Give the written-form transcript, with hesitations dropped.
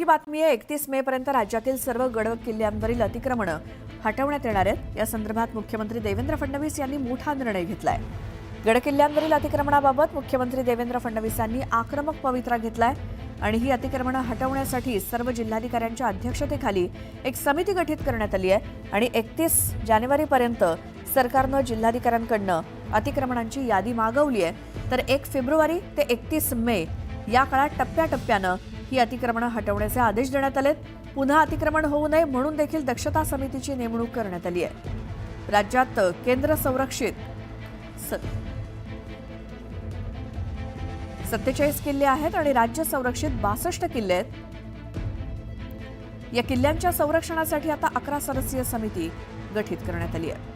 बातमी आहे. 31 मे पर्यंत राज्यातील सर्व गड किल्ल्यांवरील अतिक्रमणे हटवण्यात येणार आहेत. या संदर्भात मुख्यमंत्री देवेंद्र फडणवीस यांनी मोठा निर्णय घेतलाय. गड किल्ल्यांवरील अतिक्रमणाबाबत मुख्यमंत्री देवेंद्र फडणवीसांनी आक्रमक पवित्रा घेतलाय आणि ही अतिक्रमणे हटवण्यासाठी सर्व जिल्हाधिकाऱ्यांच्या अध्यक्षतेखाली एक समिती गठीत करण्यात आली आहे आणि 31 जानेवारीपर्यंत सरकारनं जिल्हाधिकाऱ्यांकडून अतिक्रमणांची यादी मागवली आहे. तर 1 फेब्रुवारी ते 31 मे या काळात टप्प्याटप्प्यानं ही अतिक्रमणे हटवण्याचे आदेश देण्यात आलेत. पुन्हा अतिक्रमण होऊ नये म्हणून देखील दक्षता समितीची नेमणूक करण्यात आली आहे. राज्यात केंद्र संरक्षित 47 किल्ले आहेत आणि राज्य संरक्षित 62 किल्ले आहेत. या किल्ल्यांच्या संरक्षणासाठी आता 11 सदस्यीय समिती गठीत करण्यात आली आहे.